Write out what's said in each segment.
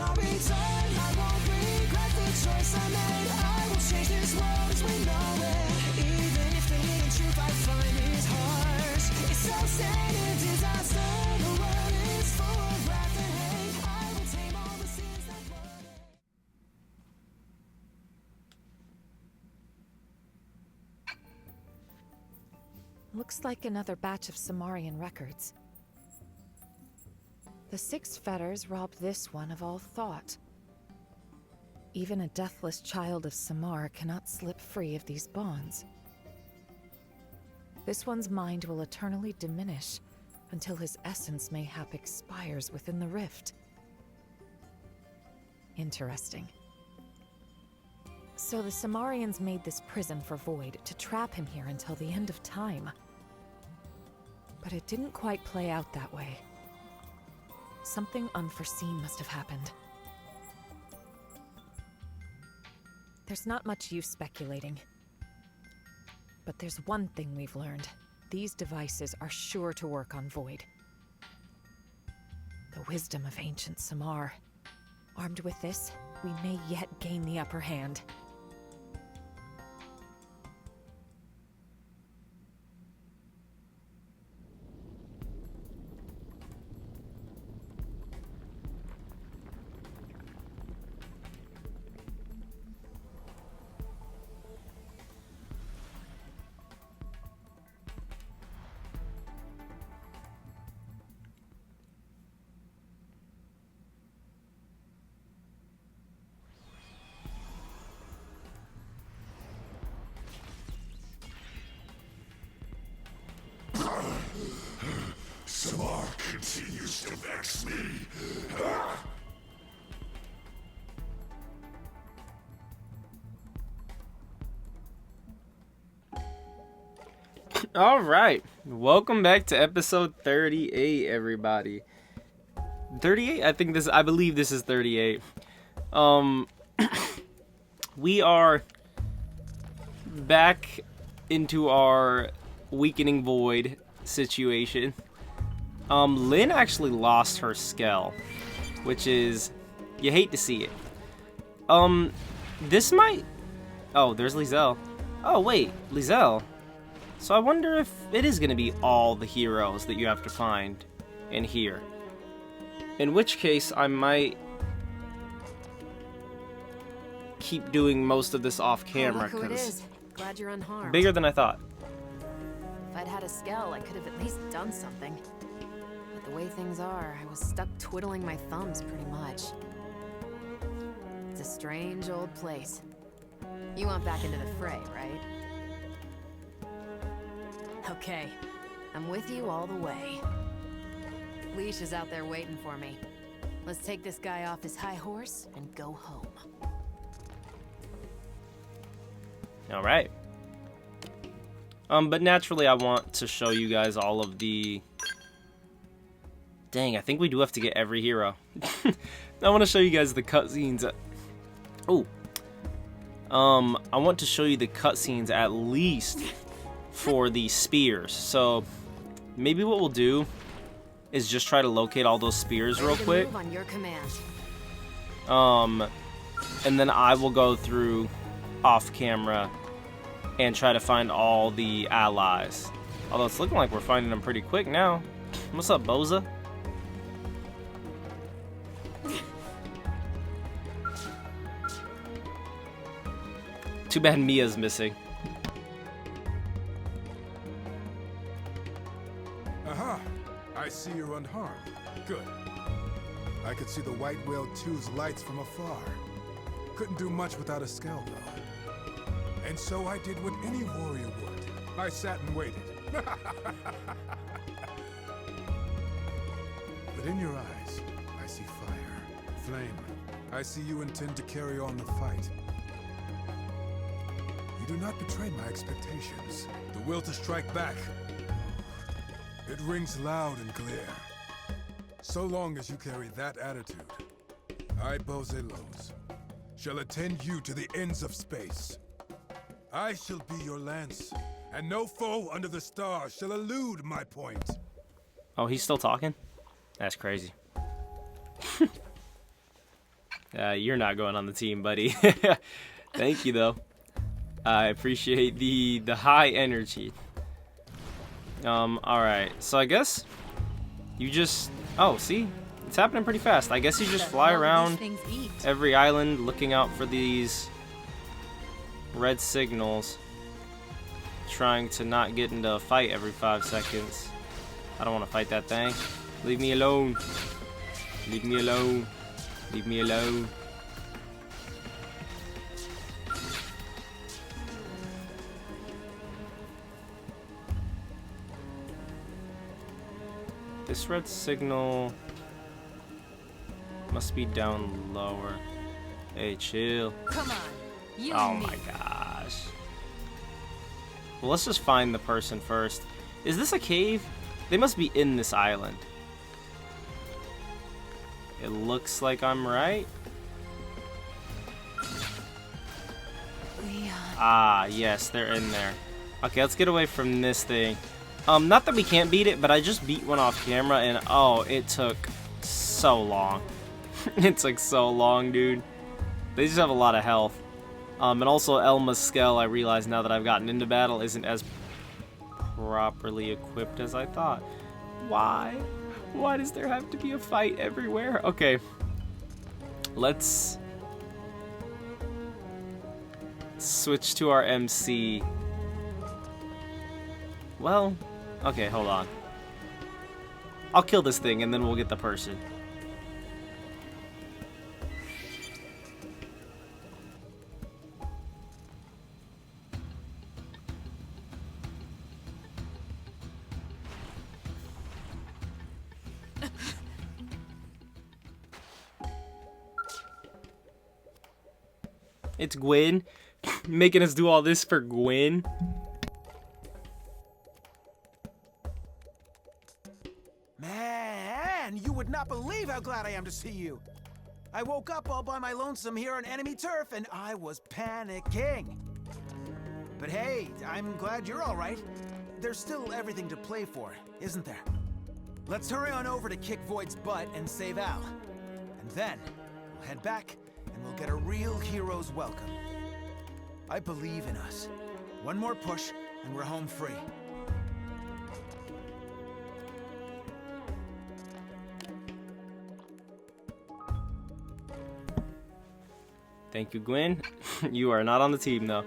I'll return. I won't regret the choice I made. I will change this world as we know it. Even if the hidden truth I find is harsh, it's self-centered disaster. The world is full of wrath and hate. I will tame all the sins that flood it. Looks like another batch of Samarian records. The 6 fetters robbed this one of all thought. Even a deathless child of Samar cannot slip free of these bonds. This one's mind will eternally diminish until his essence mayhap expires within the rift. Interesting. So the Samarians made this prison for Void to trap him here until the end of time. But it didn't quite play out that way. Something unforeseen must have happened. There's not much use speculating. But there's one thing we've learned. These devices are sure to work on Void. The wisdom of ancient Samar. Armed with this, we may yet gain the upper hand. Samar continues to vex me. All right, welcome back to episode 38, everybody. 38? I believe this is 38. We are back into our weakening void situation. Lynn actually lost her Skell, which is, you hate to see it. This might, oh, there's Lizelle. Oh wait, Lizelle. So I wonder if it is going to be all the heroes that you have to find in here. In which case, I might keep doing most of this off camera, Oh, look who it because is. Glad you're unharmed. bigger than I thought. If I'd had a Skell, I could have at least done something. But the way things are, I was stuck twiddling my thumbs pretty much. It's a strange old place. You want back into the fray, right? Okay, I'm with you all the way. Leash is out there waiting for me. Let's take this guy off his high horse and go home. All right. But naturally, I want to show you guys all of the... Dang, I think we do have to get every hero. I want to show you guys the cutscenes. Oh. I want to show you the cutscenes at least for the spears. So maybe what we'll do is just try to locate all those spears real quick. Move on your command. And then I will go through off camera and try to find all the allies. Although it's looking like we're finding them pretty quick now. What's up, Boza? Too bad Mia's missing. Aha! I see you're unharmed. Good. I could see the White Whale 2's lights from afar. Couldn't do much without a Skell, though. And so I did what any warrior would. I sat and waited. But in your eyes, I see fire, flame. I see you intend to carry on the fight. You do not betray my expectations. The will to strike back. It rings loud and clear. So long as you carry that attitude, I, Bozelos, shall attend you to the ends of space. I shall be your lance, and no foe under the stars shall elude my point. Oh, he's still talking? That's crazy. You're not going on the team, buddy. Thank you, though. I appreciate the high energy. Alright. So I guess you just... Oh, see? It's happening pretty fast. I guess you just fly around every island looking out for these red signals. Trying to not get into a fight every 5 seconds. I don't want to fight that thing. Leave me alone. Leave me alone. Leave me alone. This red signal must be down lower. Hey, chill. Come on. You Oh and me. my gosh. Well, let's just find the person first. Is this a cave? They must be in this island. It looks like I'm right. Leon. Ah, yes, they're in there. Okay, let's get away from this thing. Not that we can't beat it, but I just beat one off camera, and oh, it took so long. It took so long, dude. They just have a lot of health. And also Elma's Skell, I realize now that I've gotten into battle, isn't as properly equipped as I thought. Why? Why does there have to be a fight everywhere? Okay. Let's switch to our MC. Well, okay, hold on. I'll kill this thing and then we'll get the person. It's Gwen. Making us do all this for Gwen. Man, you would not believe how glad I am to see you. I woke up all by my lonesome here on enemy turf and I was panicking. But hey, I'm glad you're all right. There's still everything to play for, isn't there? Let's hurry on over to kick Void's butt and save Al. And then we'll head back and we'll get a real hero's welcome. I believe in us. One more push and we're home free. Thank you, Gwen. You are not on the team, though.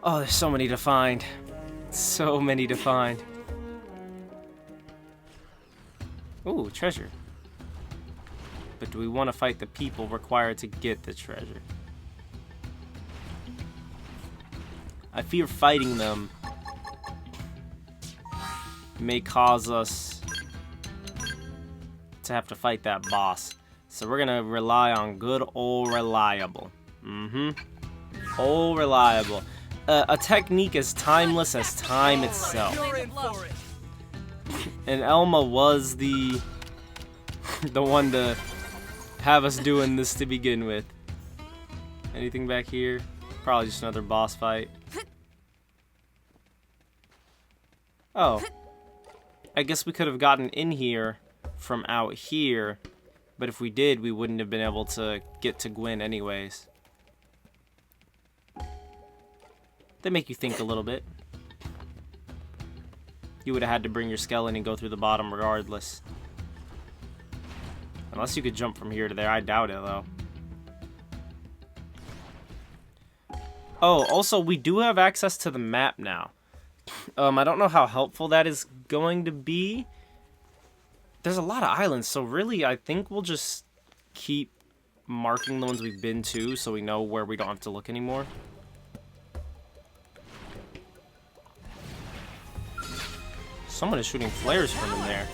Oh, there's so many to find. So many to find. Ooh, treasure. But do we want to fight the people required to get the treasure? I fear fighting them may cause us to have to fight that boss. So we're gonna rely on good old reliable. Old reliable. A technique as timeless as time itself. And Elma was the one to have us doing this to begin with. Anything back here? Probably just another boss fight. Oh. I guess we could have gotten in here from out here. But if we did, we wouldn't have been able to get to Gwen anyways. They make you think a little bit. You would have had to bring your skeleton and go through the bottom regardless. Unless you could jump from here to there. I doubt it, though. Oh, also, we do have access to the map now. I don't know how helpful that is going to be. There's a lot of islands, so really, I think we'll just keep marking the ones we've been to so we know where we don't have to look anymore. Someone is shooting flares from in there.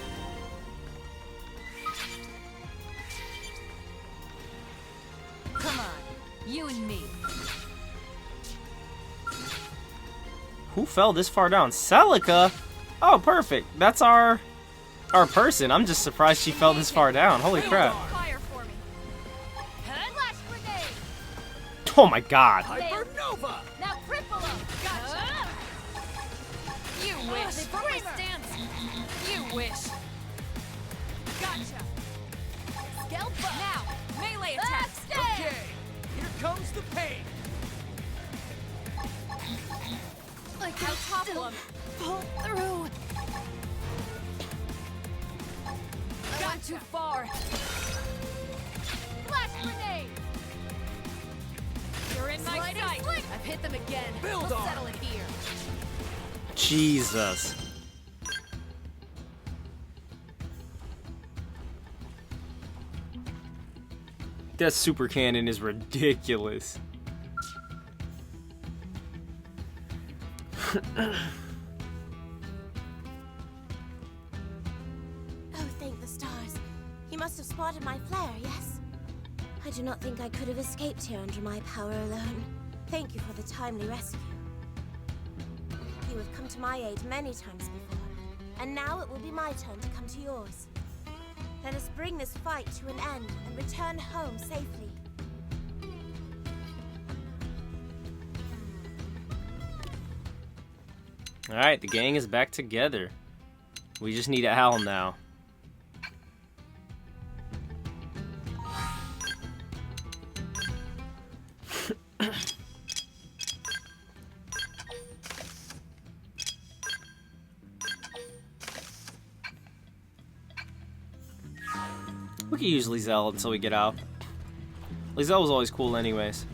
Come on, you and me. Who fell this far down? Celica? Oh, perfect. That's our person. I'm just surprised she fell this far down. Holy crap. Fire for me. Flash grenade. Oh my god. Hypernova! Now cripple him. Gotcha. You wish. They broke my stance. You wish. Gotcha. Scalp now. Melee attacks. Pull through. Gone too far. Flash grenade. You're in my sight. I've hit them again. We'll settle it here. Jesus. That super cannon is ridiculous. Oh, thank the stars. You must have spotted my flare, yes? I do not think I could have escaped here under my power alone. Thank you for the timely rescue. You have come to my aid many times before, and now it will be my turn to come to yours. Let us bring this fight to an end and return home safely. Alright, the gang is back together. We just need Al now. We could use Lizelle until we get out. Lizelle was always cool anyways.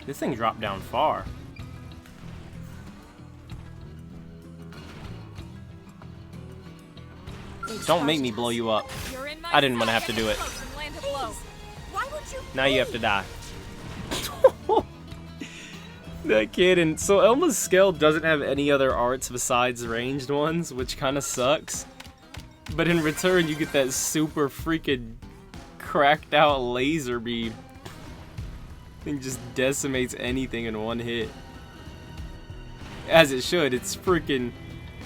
This thing dropped down far. Don't make me blow you up. I didn't want to have to do it. Why would you Now you have to die. That kid, and so Elma's scale doesn't have any other arts besides ranged ones, which kind of sucks. But in return, you get that super freaking cracked out laser beam. Thing just decimates anything in one hit. As it should. It's freaking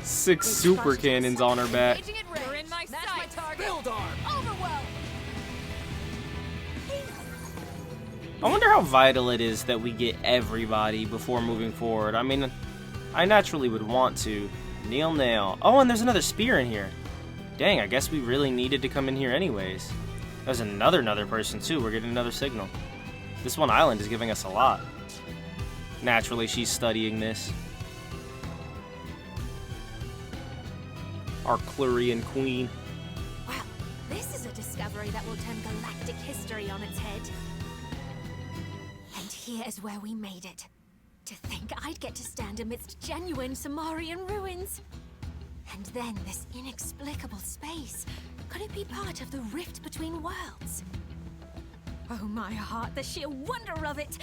6 super cannons on her back. You're in my sight. My target. Build arm. Overwhelm. I wonder how vital it is that we get everybody before moving forward. I mean, I naturally would want to. Nail. Oh, and there's another spear in here. Dang, I guess we really needed to come in here anyways. There's another person too. We're getting another signal. This one island is giving us a lot. Naturally, she's studying this. Our Clurian queen. Wow, this is a discovery that will turn galactic history on its head. And here's where we made it. To think I'd get to stand amidst genuine Samarian ruins. And then this inexplicable space. Could it be part of the rift between worlds? Oh, my heart, the sheer wonder of it!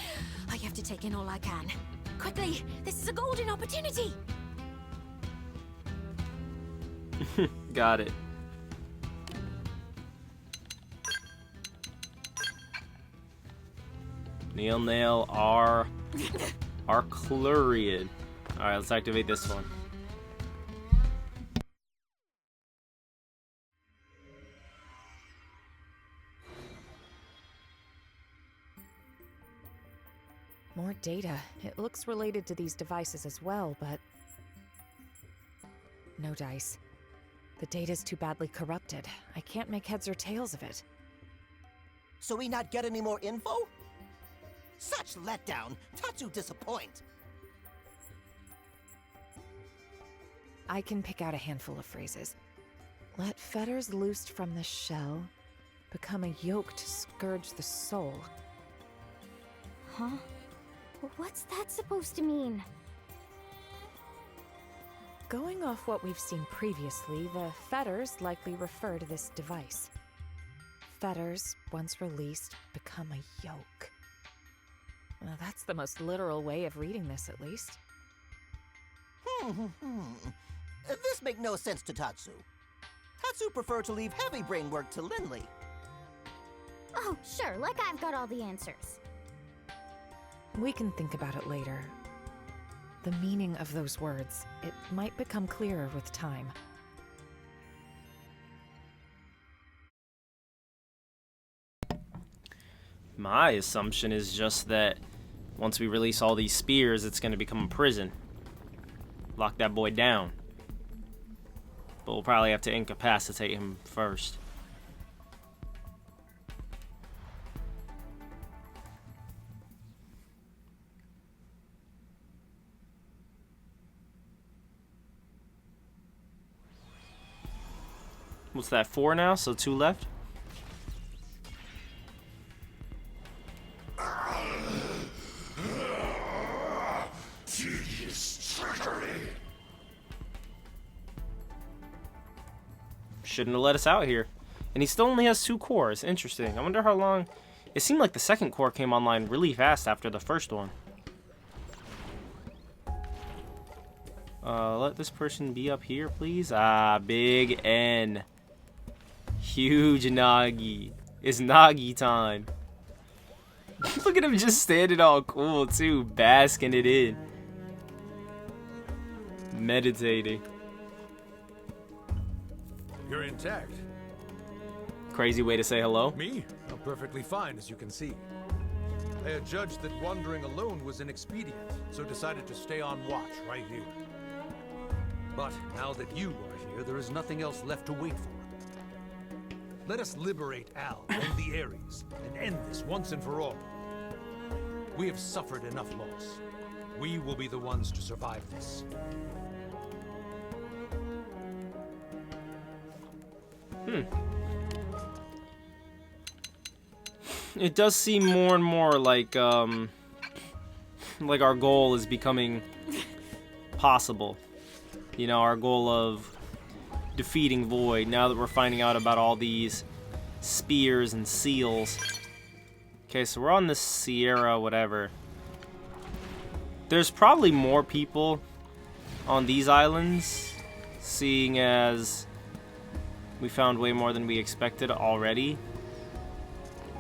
I have to take in all I can. Quickly, this is a golden opportunity! Got it. Nail, our Clurian. Alright, let's activate this one. More data. It looks related to these devices as well, but... no dice. The data's too badly corrupted. I can't make heads or tails of it. So we not get any more info? Such letdown. Tatsu disappoint. I can pick out a handful of phrases. Let fetters loosed from the shell become a yoke to scourge the soul. Huh? What's that supposed to mean? Going off what we've seen previously, the fetters likely refer to this device. Fetters, once released, become a yoke. Well, that's the most literal way of reading this, at least. This make no sense to Tatsu. Tatsu prefer to leave heavy brain work to Linley. Oh, sure, like I've got all the answers. We can think about it later. The meaning of those words, it might become clearer with time. My assumption is just that once we release all these spears, it's going to become a prison. Lock that boy down. But we'll probably have to incapacitate him first. What's that, 4 now? So 2 left? Tedious trickery. Shouldn't have let us out here. And he still only has 2 cores. Interesting. I wonder how long... It seemed like the second core came online really fast after the first one. Let this person be up here, please. Ah, big N. Huge Nagi. It's Nagi time. Look at him just standing all cool, too. Basking it in. Meditating. You're intact. Crazy way to say hello. Me? I'm perfectly fine, as you can see. I had judged that wandering alone was inexpedient, so decided to stay on watch right here. But now that you are here, there is nothing else left to wait for. Let us liberate Al and the Ares, and end this once and for all. We have suffered enough loss. We will be the ones to survive this. It does seem more and more like our goal is becoming possible. You know, our goal of defeating Void, now that we're finding out about all these spears and seals. Okay, so we're on this Sierra whatever. There's probably more people on these islands, seeing as we found way more than we expected already.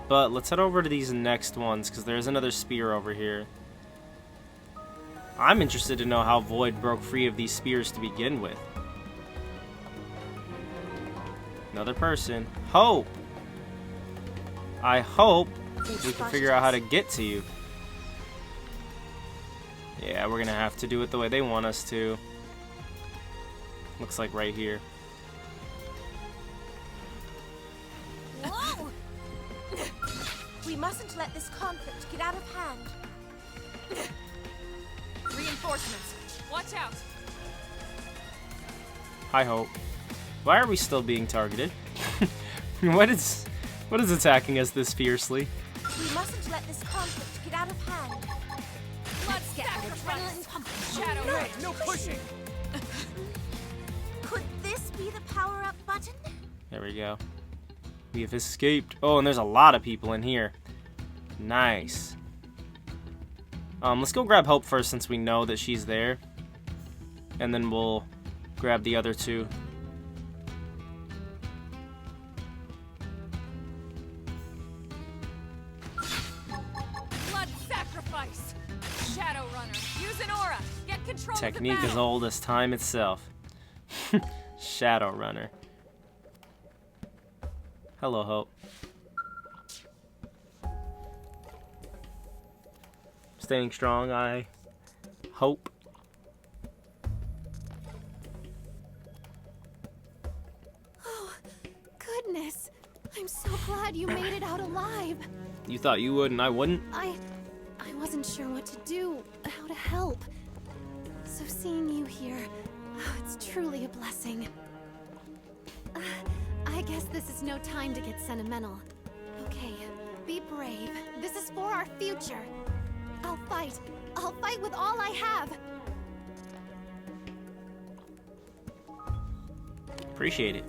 But let's head over to these next ones, because there's another spear over here. I'm interested to know how Void broke free of these spears to begin with. Another person. Hope! I hope we can figure out how to get to you. Yeah, we're gonna have to do it the way they want us to. Looks like right here. Whoa! We mustn't let this conflict get out of hand. Reinforcements. Watch out. Hi, Hope. Why are we still being targeted? What is attacking us this fiercely? We mustn't let this conflict get out of hand. Let's get Adrenaline pumping. Shadow No, Ray. No pushing. Could this be the power-up button? There we go. We have escaped. Oh, and there's a lot of people in here. Nice. Let's go grab Hope first, since we know that she's there. And then we'll grab the other 2. Blood sacrifice. Shadow Runner. Use an aura. Get control Technique of the as battle. old as time itself. Shadow Runner. Hello, Hope. Staying strong, I hope. Oh, goodness. I'm so glad you made it out alive. You thought you would and I wouldn't? I wasn't sure what to do, how to help. So seeing you here, oh, it's truly a blessing. I guess this is no time to get sentimental. Okay, be brave. This is for our future. I'll fight. I'll fight with all I have. Appreciate it.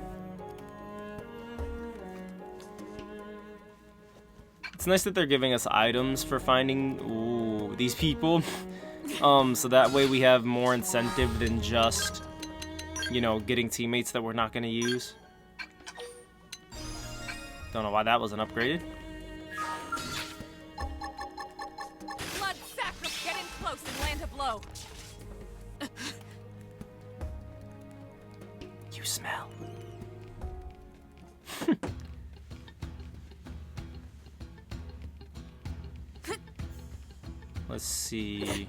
It's nice that they're giving us items for finding these people. So that way we have more incentive than just, you know, getting teammates that we're not going to use. Don't know why that wasn't upgraded. Blood sacrifice. Get in close and land a blow. You smell. Let's see.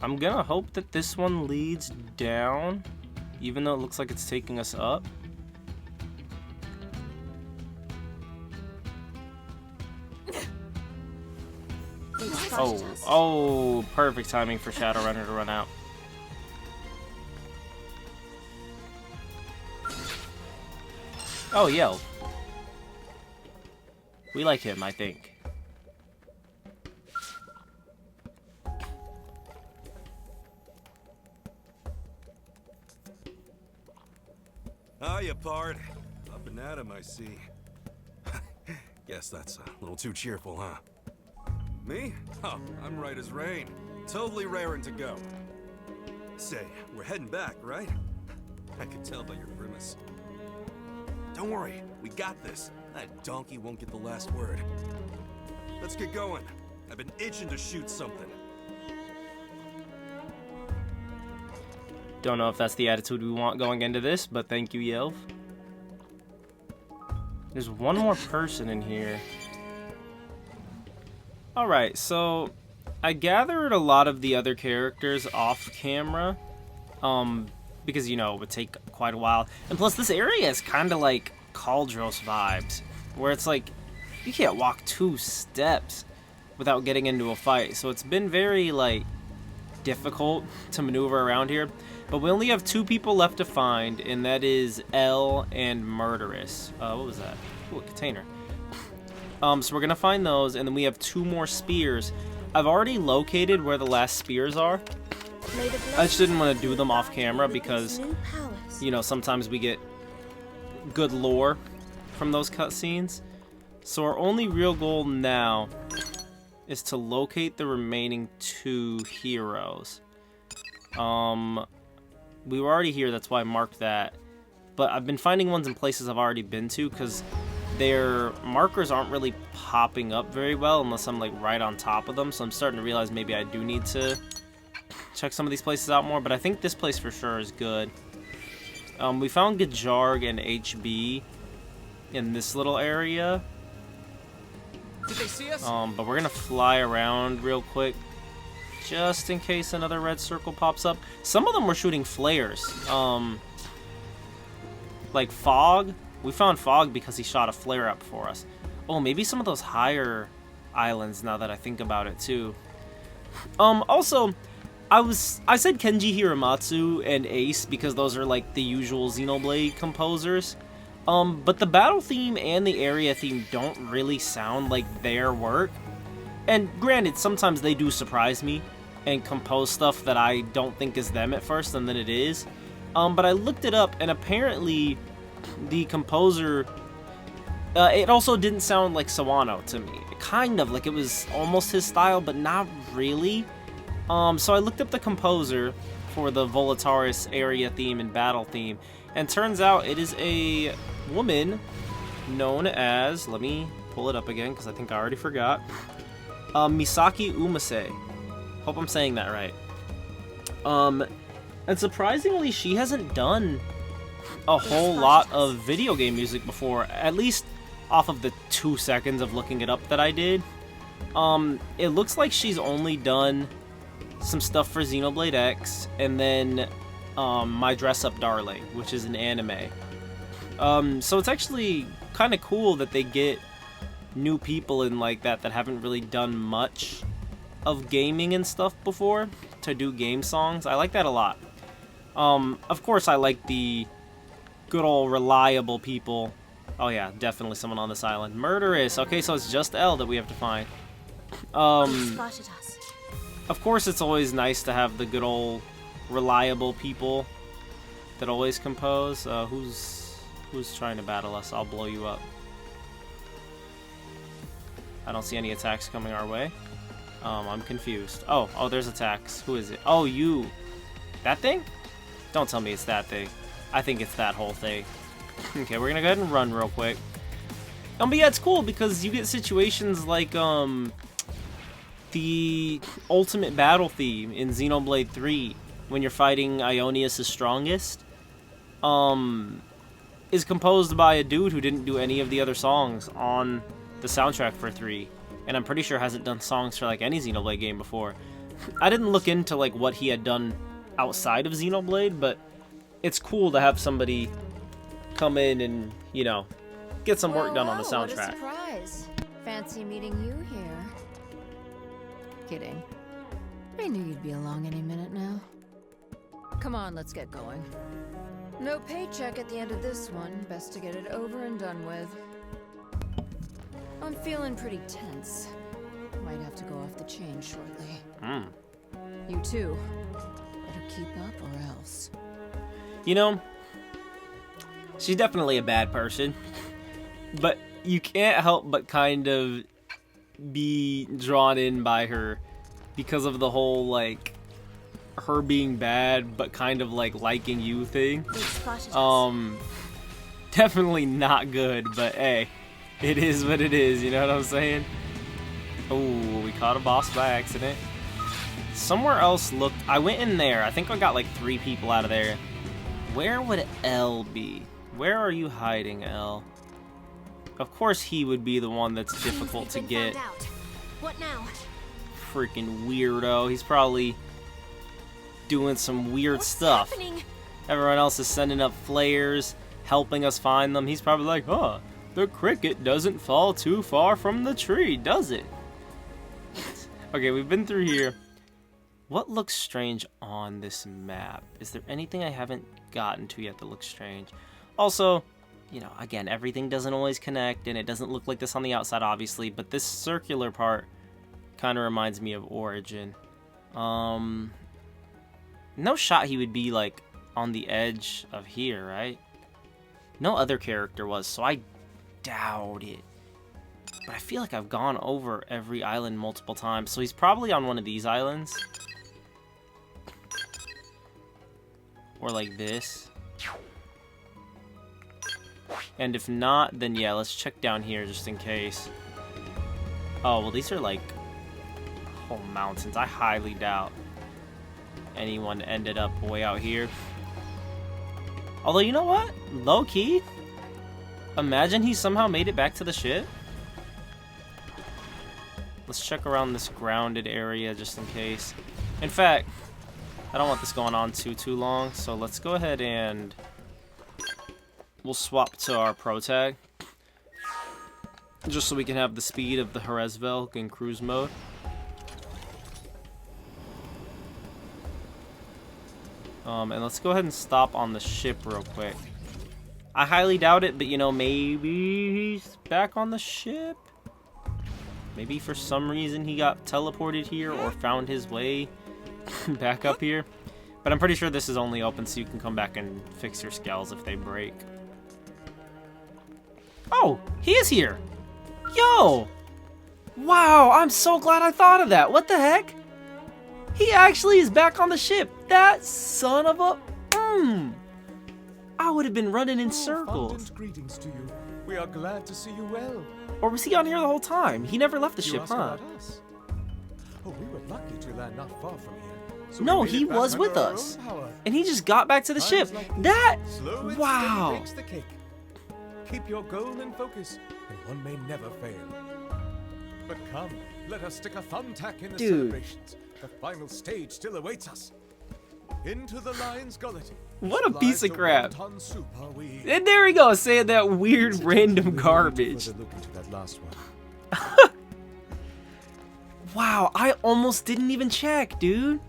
I'm gonna hope that this one leads down, even though it looks like it's taking us up. Oh, perfect timing for Shadowrunner to run out. Oh, yo. We like him, I think. Hiya, Pard. Up and at him, I see. Guess that's a little too cheerful, huh? Me? Oh, I'm right as rain. Totally raring to go. Say, we're heading back, right? I can tell by your grimace. Don't worry, we got this. That donkey won't get the last word. Let's get going. I've been itching to shoot something. Don't know if that's the attitude we want going into this, but thank you, Yelv. There's one more person in here. Alright, so I gathered a lot of the other characters off camera. Because, you know, it would take quite a while. And plus, this area is kind of like Cauldros vibes, where it's like, you can't walk 2 steps without getting into a fight. So it's been very, like, difficult to maneuver around here. But we only have 2 people left to find, and that is L and Murderous. What was that? Ooh, a container. So we're gonna find those, and then we have 2 more spears. I've already located where the last spears are. I just didn't want to do them off camera because, you know, sometimes we get good lore from those cutscenes. So our only real goal now is to locate the remaining 2 heroes. We were already here, that's why I marked that. But I've been finding ones in places I've already been to because their markers aren't really popping up very well unless I'm like right on top of them. So I'm starting to realize maybe I do need to check some of these places out more, but I think this place for sure is good. We found Gajarg and HB in this little area. Did they see us? But we're gonna fly around real quick just in case another red circle pops up. Some of them were shooting flares. Like Fog. We found Fog because he shot a flare up for us. Oh, maybe some of those higher islands now that I think about it too. Also, I said Kenji Hiramatsu and Ace because those are like the usual Xenoblade composers. But the battle theme and the area theme don't really sound like their work. And granted, sometimes they do surprise me and compose stuff that I don't think is them at first and then it is. But I looked it up and apparently the composer, it also didn't sound like Sawano to me. Kind of, like it was almost his style, but not really. So I looked up the composer for the Volataris area theme and battle theme, and turns out it is a woman known as, let me pull it up again because I think I already forgot, Misaki Umase. Hope I'm saying that right. And surprisingly, she hasn't done a whole lot of video game music before, at least off of the 2 seconds of looking it up that I did. It looks like she's only done some stuff for Xenoblade X, and then My Dress Up Darling, which is an anime. So it's actually kind of cool that they get new people in like that haven't really done much of gaming and stuff before to do game songs. I like that a lot. Of course, I like the good old reliable people. Oh yeah, definitely someone on this island. Murderous. Okay, so it's just L that we have to find. Spotted us. Of course, it's always nice to have the good old reliable people that always compose. Who's trying to battle us? I'll blow you up. I don't see any attacks coming our way. I'm confused. Oh, there's attacks. Who is it? Oh, you. That thing? Don't tell me it's that thing. I think it's that whole thing. Okay, we're gonna go ahead and run real quick. But yeah, it's cool because you get situations like the ultimate battle theme in Xenoblade 3 when you're fighting Ionius' strongest is composed by a dude who didn't do any of the other songs on the soundtrack for 3, and I'm pretty sure hasn't done songs for like any Xenoblade game before. I didn't look into like what he had done outside of Xenoblade, but it's cool to have somebody come in and, you know, get some work done on the soundtrack. What a surprise. Fancy meeting you here. Kidding. I knew you'd be along any minute now. Come on, let's get going. No paycheck at the end of this one. Best to get it over and done with. I'm feeling pretty tense. Might have to go off the chain shortly. You too. Better keep up or else. You know, she's definitely a bad person, but you can't help but kind of be drawn in by her because of the whole, like, her being bad but kind of like liking you thing. Definitely not good, but hey, it is what it is, you know what I'm saying? Oh, we caught a boss by accident. Somewhere else looked... I went in there. I think I got like 3 people out of there. Where would L be? Where are you hiding, L? Of course he would be the one that's difficult to get. What now? Freaking weirdo. He's probably doing some weird stuff. Happening? Everyone else is sending up flares, helping us find them. He's probably like, huh, the cricket doesn't fall too far from the tree, does it? Okay, we've been through here. What looks strange on this map? Is there anything I haven't gotten to yet that looks strange? Also, you know, again, everything doesn't always connect, and it doesn't look like this on the outside, obviously, but this circular part kind of reminds me of Origin. No shot he would be, like, on the edge of here, right? No other character was, so I doubt it. But I feel like I've gone over every island multiple times, so he's probably on one of these islands. Or like this. And if not, then yeah, let's check down here just in case. Oh, well, these are like whole mountains. I highly doubt anyone ended up way out here. Although, you know what? Low-key, imagine he somehow made it back to the ship. Let's check around this grounded area just in case. In fact, I don't want this going on too long, so let's go ahead and we'll swap to our pro tag. Just so we can have the speed of the Jerezvel in cruise mode. And let's go ahead and stop on the ship real quick. I highly doubt it, but you know, maybe he's back on the ship. Maybe for some reason he got teleported here or found his way back up here. But I'm pretty sure this is only open so you can come back and fix your scales if they break. Oh, he is here. Yo! Wow, I'm so glad I thought of that. What the heck? He actually is back on the ship. That son of a... I would have been running in circles. Greetings to you. We are glad to see you well. Or was he on here the whole time? He never left the ship, huh? Oh, we were lucky to land not far from here. So no, he was with us. And he just got back to the ship. That... Wow. Bakes the cake. Keep your goal in focus, and one may never fail. But come, let us stick a thumbtack in the celebrations. The final stage still awaits us. Into the lion's gullet. What a piece of crap. And there he goes, saying that weird random garbage. Look into that last one. Wow, I almost didn't even check, dude.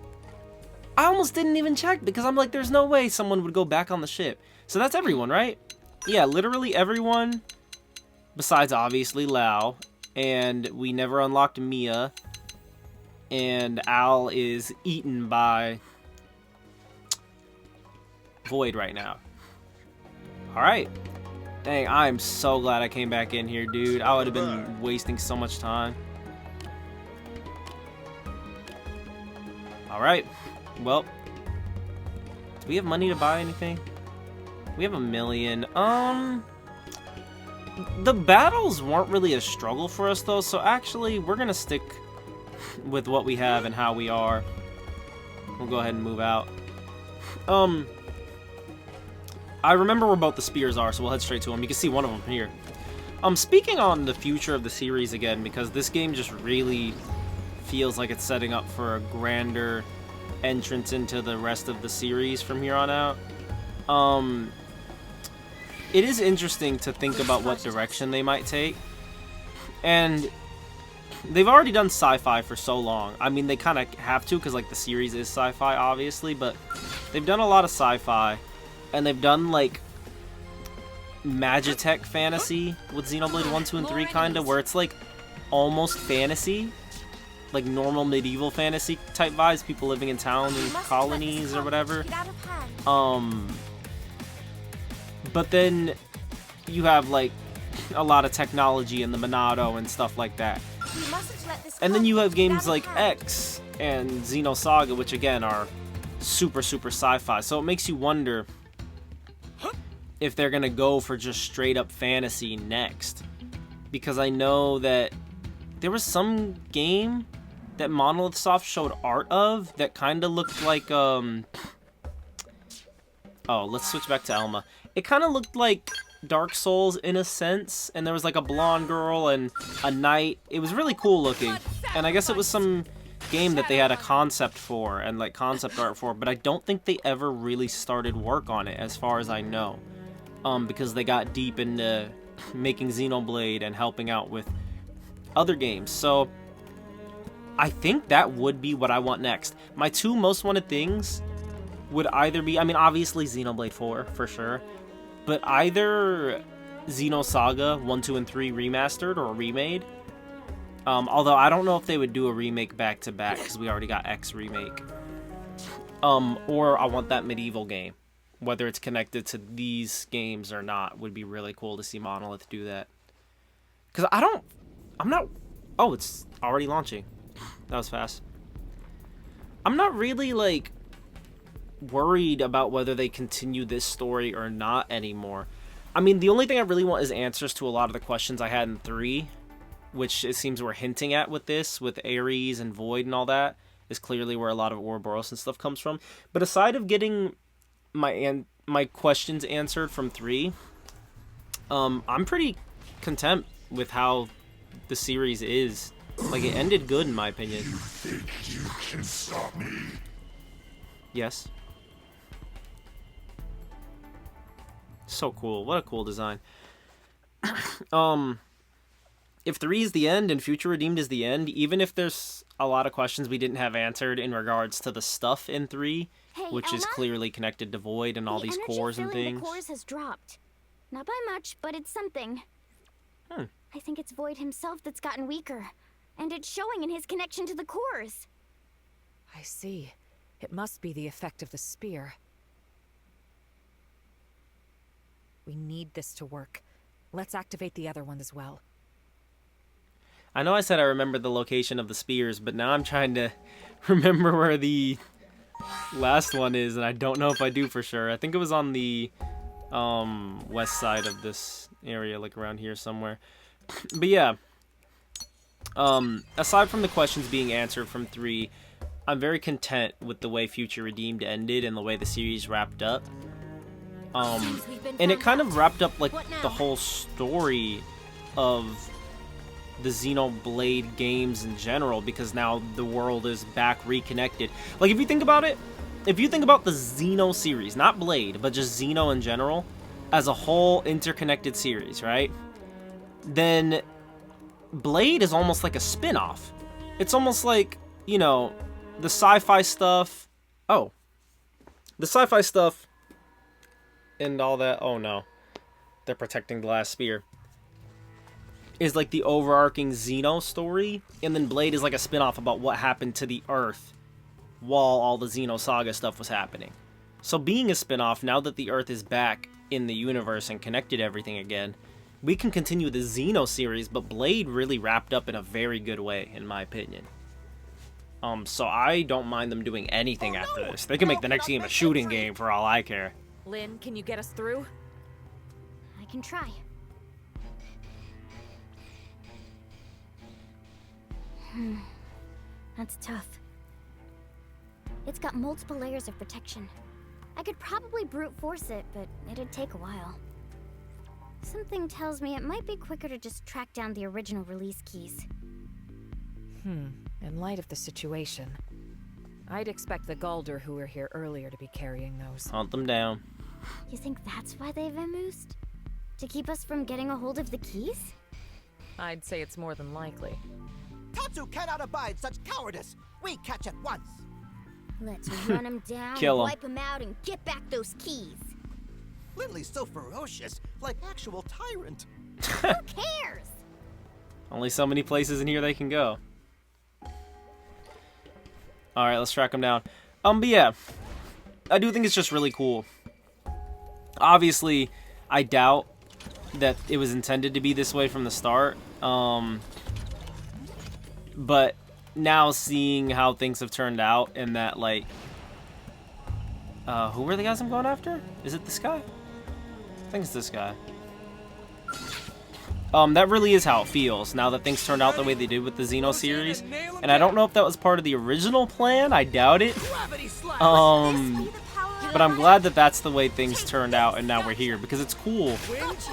I almost didn't even check because I'm like, there's no way someone would go back on the ship. So that's everyone, right? Yeah, literally everyone besides obviously Lao. And we never unlocked Mia. And Al is eaten by Void right now. Alright. Dang, I'm so glad I came back in here, dude. I would have been wasting so much time. Alright. Well. Do we have money to buy anything? We have $1 million. The battles weren't really a struggle for us, though. So actually, we're going to stick with what we have and how we are. We'll go ahead and move out. I remember where both the spears are, so we'll head straight to them. You can see one of them here. Speaking on the future of the series again, because this game just really feels like it's setting up for a grander entrance into the rest of the series from here on out. It is interesting to think about what direction they might take. And they've already done sci-fi for so long. I mean, they kind of have to, because like the series is sci-fi, obviously, but they've done a lot of sci-fi. and they've done like Magitech fantasy with Xenoblade 1, 2, and 3 kinda, where it's like almost fantasy, like normal medieval fantasy type vibes, people living in towns and colonies or whatever. But then you have like a lot of technology in the Monado and stuff like that. And then you have games like X and Xenosaga, which again are super sci-fi. So it makes you wonder if they're gonna go for just straight up fantasy next. Because I know that there was some game that Monolith Soft showed art of that kind of looked like, oh, let's switch back to Elma. It kind of looked like Dark Souls in a sense, and there was like a blonde girl and a knight. It was really cool looking, and I guess it was some game that they had a concept for and like concept art for, but I don't think they ever really started work on it as far as I know, because they got deep into making Xenoblade and helping out with other games. So I think that would be what I want next. My two most wanted things would either be, I mean, obviously Xenoblade 4 for sure, but either Xenosaga 1, 2, and 3 remastered or remade. Although I don't know if they would do a remake back to back because we already got X remake. Or I want that medieval game, whether it's connected to these games or not. Would be really cool to see Monolith do that. Because I'm not. Oh, it's already launching. That was fast. I'm not really like worried about whether they continue this story or not anymore. I mean, the only thing I really want is answers to a lot of the questions I had in 3, which it seems we're hinting at with this, with Ares and Void and all that, is clearly where a lot of Ouroboros and stuff comes from. But aside of getting my questions answered from 3, I'm pretty content with how the series is. Like, it ended good in my opinion. You think you can stop me? Yes. So cool. What a cool design. If 3 is the end and Future Redeemed is the end, even if there's a lot of questions we didn't have answered in regards to the stuff in 3, which is clearly connected to Void and all these cores and things. The cores has dropped. Not by much, but it's something. I think it's Void himself that's gotten weaker, and it's showing in his connection to the cores. I see. It must be the effect of the spear. We need this to work. Let's activate the other one as well. I know I said I remembered the location of the spears, but now I'm trying to remember where the last one is, and I don't know if I do for sure. I think it was on the west side of this area, like around here somewhere. But yeah, aside from the questions being answered from 3, I'm very content with the way Future Redeemed ended and the way the series wrapped up. And it kind of wrapped up like the whole story of the Xenoblade games in general, because now the world is back reconnected. Like, if you think about it, if you think about the Xeno series, not Blade, but just Xeno in general, as a whole interconnected series, right? Then Blade is almost like a spin-off. It's almost like, you know, the sci-fi stuff. Oh. The sci-fi stuff and all that. Oh no. They're protecting the last spear. Is like the overarching Xeno story, and then Blade is like a spin-off about what happened to the Earth while all the Xenosaga stuff was happening. So being a spin-off, now that the Earth is back in the universe and connected everything again, we can continue the Xeno series, but Blade really wrapped up in a very good way, in my opinion. So I don't mind them doing anything after this. They can make the next game a shooting game for all I care. Lynn, can you get us through? I can try. That's tough. It's got multiple layers of protection. I could probably brute force it, but it'd take a while. Something tells me it might be quicker to just track down the original release keys. In light of the situation, I'd expect the Galder who were here earlier to be carrying those. Hunt them down. You think that's why they've vamoosed? To keep us from getting a hold of the keys? I'd say it's more than likely. Tatsu cannot abide such cowardice. We catch at once. Let's run them down, Kill 'em. wipe them out, and get back those keys. Lindley's so ferocious, like actual tyrant. Who cares? Only so many places in here they can go. Alright, let's track them down. But yeah, I do think it's just really cool. Obviously, I doubt that it was intended to be this way from the start. But now seeing how things have turned out and that, like... who were the guys I'm going after? Is it this guy? I think it's this guy. That really is how it feels now that things turned out the way they did with the Xeno series. And I don't know if that was part of the original plan. I doubt it. But I'm glad that that's the way things turned out and now we're here. Because it's cool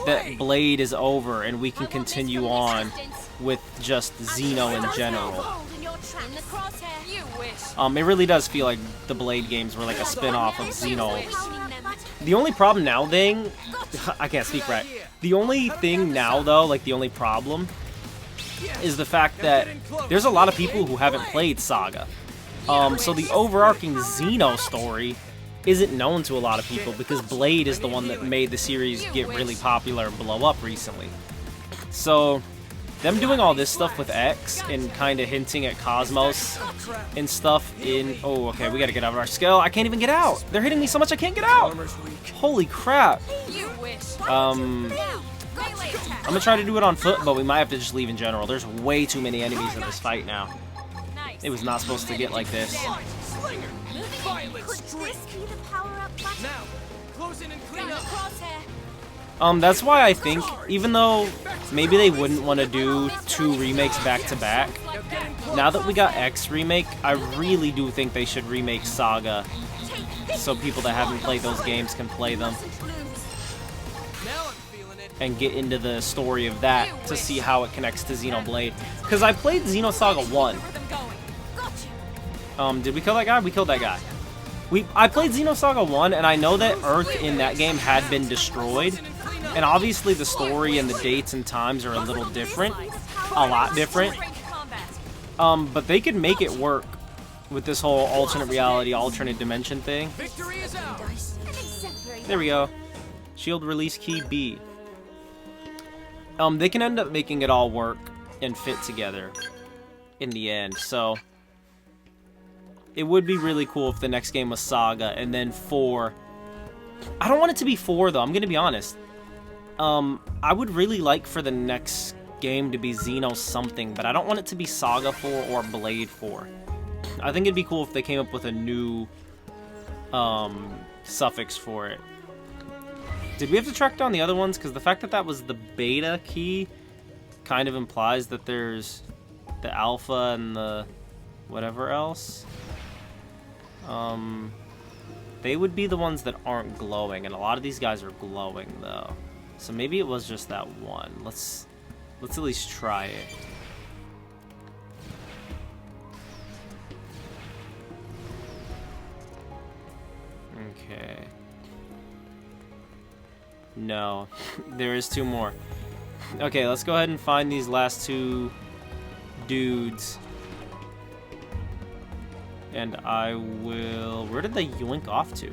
that Blade is over and we can continue on with just Xeno in general. It really does feel like the Blade games were like a spin-off of Xeno. The only problem now, I can't speak right. The only thing now, though, like the only problem, is the fact that there's a lot of people who haven't played Saga. So the overarching Xeno story isn't known to a lot of people because Blade is the one that made the series get really popular and blow up recently. So them doing all this stuff with X and kind of hinting at Cosmos and stuff in... Oh, okay, we gotta get out of our skill. I can't even get out. They're hitting me so much I can't get out. Holy crap. I'm gonna try to do it on foot, but we might have to just leave in general. There's way too many enemies in this fight now. It was not supposed to get like this. That's why I think, even though maybe they wouldn't want to do 2 remakes back to back, now that we got X remake, I really do think they should remake Saga so people that haven't played those games can play them and get into the story of that to see how it connects to Xenoblade. Because I played Xenosaga 1. Did we kill that guy? We killed that guy. I played Xenosaga 1, and I know that Earth in that game had been destroyed. And obviously the story and the dates and times are a little different. A lot different. But they could make it work with this whole alternate reality, alternate dimension thing. There we go. Shield release key B. They can end up making it all work and fit together in the end, so... It would be really cool if the next game was Saga, and then 4... I don't want it to be 4, though, I'm gonna be honest. I would really like for the next game to be Xeno something, but I don't want it to be Saga 4 or Blade 4. I think it'd be cool if they came up with a new suffix for it. Did we have to track down the other ones? Because the fact that that was the beta key kind of implies that there's the alpha and the whatever else. They would be the ones that aren't glowing, and a lot of these guys are glowing though. So maybe it was just that one. Let's at least try it. Okay. No, there is 2 more. Okay, let's go ahead and find these last 2 dudes. And I will... Where did they yoink off to?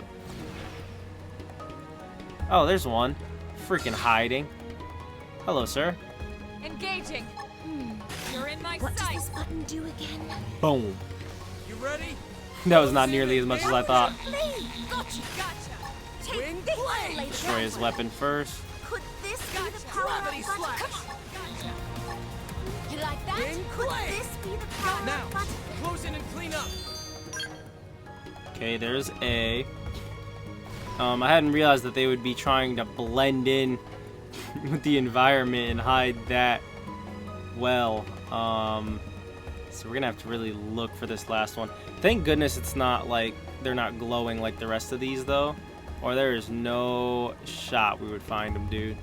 Oh, there's one. Freaking hiding. Hello, sir. Engaging. You're in my What sight. does this button do again? Boom. You ready? That was not nearly as much as I thought. Gotcha. Take this blade. later. Destroy his weapon first. Could this be the power Gravity up button? slash. You like that? In Could play. this be the power Now, up button? close in and clean up. Okay, there's A. I hadn't realized that they would be trying to blend in with the environment and hide that well. So we're gonna have to really look for this last one. Thank goodness it's not like they're not glowing like the rest of these though, or there is no shot we would find them, dude.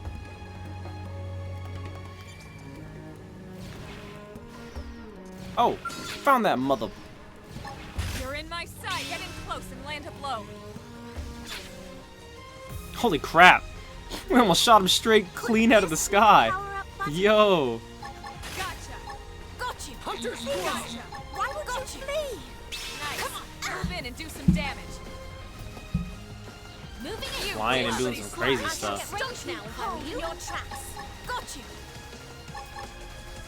Oh, found that mother. You're in my sight. Get in close and land a blow. Holy crap! We almost shot him straight clean out of the sky. Yo. Gotcha. Got you. Hunter's Gotcha. Gotcha. Why would you flee? Nice. Move in and do some damage. Moving in. You flying and doing some crazy stuff. Don't now if I leave your tracks. Got you.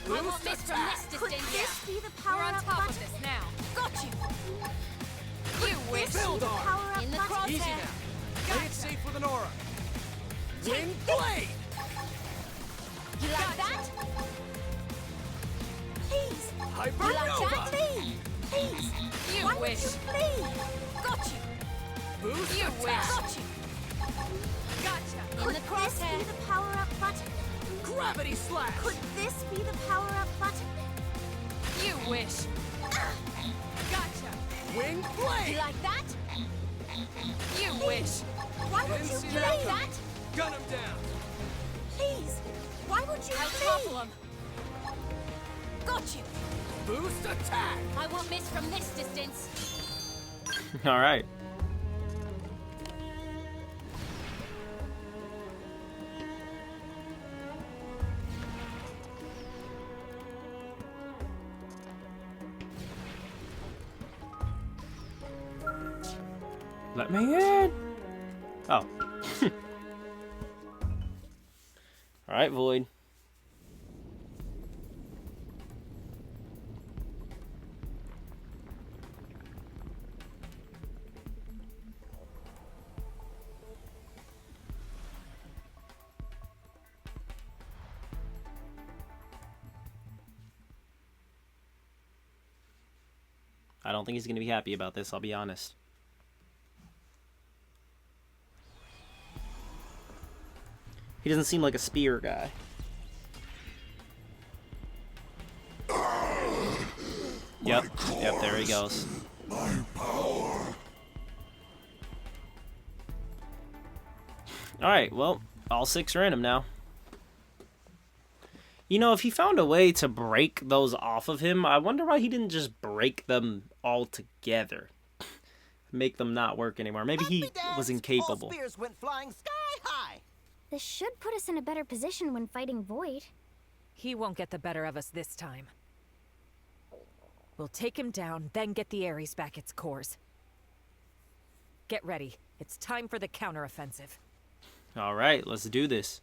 I won't miss from this distance. Could this be the We're on power-up top button? of this now. Got you. You wish. Build power-up In the button. crosshair. Easy now. Play it safe with an aura. Wing blade! You like that? Please. You like Hypernova! that? Please. You Why wish. would you please? Got you. Boost You attack! wish. Got you. Gotcha. Could this be the power-up button? Gravity slash! Could this be the power-up button? You wish. Gotcha. Wing You blade! like that? You wish. Why would Didn't you see please? that that? Gun him down! Please. Why would you I'll please? topple him. Got you. Boost attack! I won't miss from this distance. All right. Let me in. Oh. All right, Void. I don't think he's going to be happy about this, I'll be honest. He doesn't seem like a spear guy. Yep, there he goes. My power. Alright, well, all 6 are in him now. You know, if he found a way to break those off of him, I wonder why he didn't just break them all together. Make them not work anymore. Maybe he was incapable. All spears went flying sky high. This should put us in a better position when fighting Void. He won't get the better of us this time. We'll take him down, then get the Ares back its cores. Get ready. It's time for the counteroffensive. Alright, let's do this.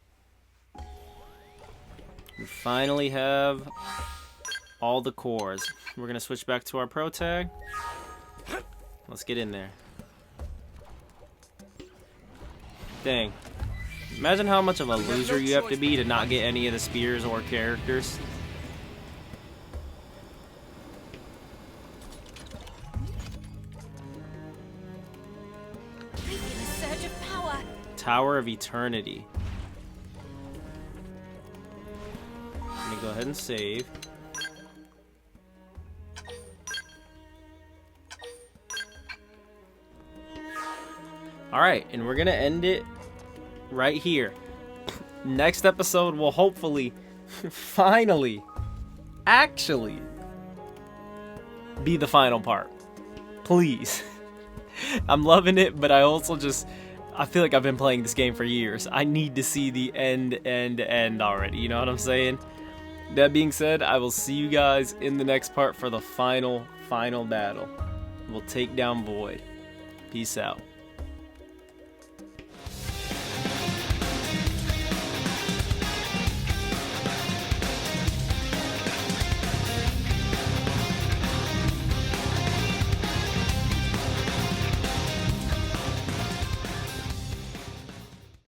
We finally have all the cores. We're gonna switch back to our pro tag. Let's get in there. Dang. Imagine how much of a loser you have to be to not get any of the spears or characters. I feel a surge of power. Tower of Eternity. Let me go ahead and save. Alright, and we're gonna end it right here. Next episode will hopefully, finally, actually be the final part. Please. I'm loving it, but I also I feel like I've been playing this game for years. I need to see the end already. You know what I'm saying? That being said, I will see you guys in the next part for the final battle. We'll take down Void. Peace out.